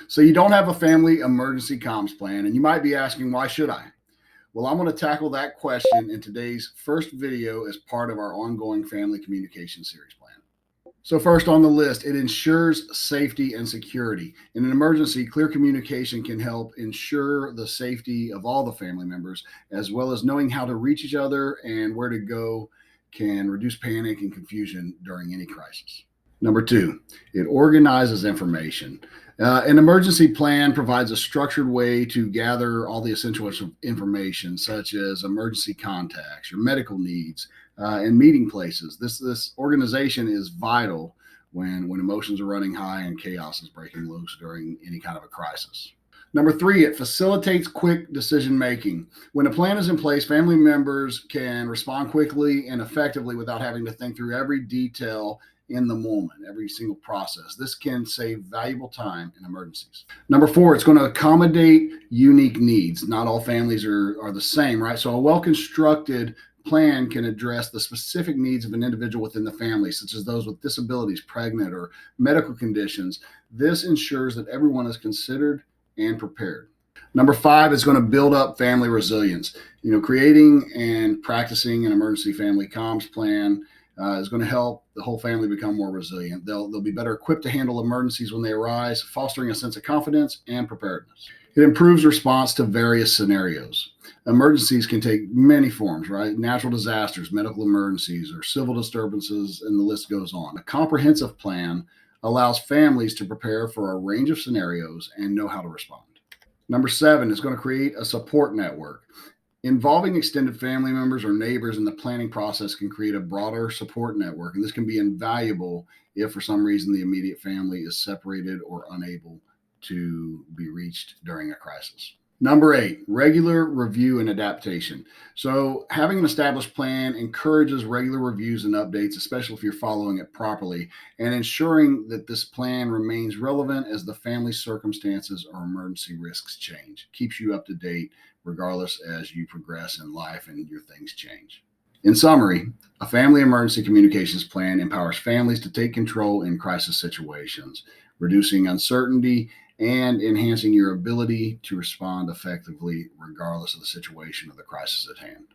So you don't have a family emergency comms plan, and you might be asking, why should I? Well, I'm going to tackle that question in today's first video as part of our ongoing family communication series plan. So first on the list, it ensures safety and security. In an emergency, clear communication can help ensure the safety of all the family members, as well as knowing how to reach each other and where to go can reduce panic and confusion during any crisis. Number two, it organizes information. An emergency plan provides a structured way to gather all the essential information, such as emergency contacts, your medical needs, and meeting places. This organization is vital when emotions are running high and chaos is breaking loose during any kind of a crisis. Number three, it facilitates quick decision making. When a plan is in place, family members can respond quickly and effectively without having to think through every detail in the moment, every single process. This can save valuable time in emergencies. Number four, it's going to accommodate unique needs. Not all families are the same, right? So a well-constructed plan can address the specific needs of an individual within the family, such as those with disabilities, pregnant, or medical conditions. This ensures that everyone is considered and prepared. Number five is going to build up family resilience. Creating and practicing an emergency family comms plan is going to help the whole family become more resilient. They'll be better equipped to handle emergencies when they arise, fostering a sense of confidence and preparedness. It improves response to various scenarios. Emergencies can take many forms, right? Natural disasters, medical emergencies, or civil disturbances, and the list goes on. A comprehensive plan allows families to prepare for a range of scenarios and know how to respond. Number seven is going to create a support network. Involving extended family members or neighbors in the planning process can create a broader support network, and this can be invaluable if for some reason the immediate family is separated or unable to be reached during a crisis. Number eight, regular review and adaptation. So having an established plan encourages regular reviews and updates, especially if you're following it properly, and ensuring that this plan remains relevant as the family's circumstances or emergency risks change. Keeps you up to date regardless as you progress in life and your things change. In summary, a family emergency communications plan empowers families to take control in crisis situations, reducing uncertainty and enhancing your ability to respond effectively regardless of the situation or the crisis at hand.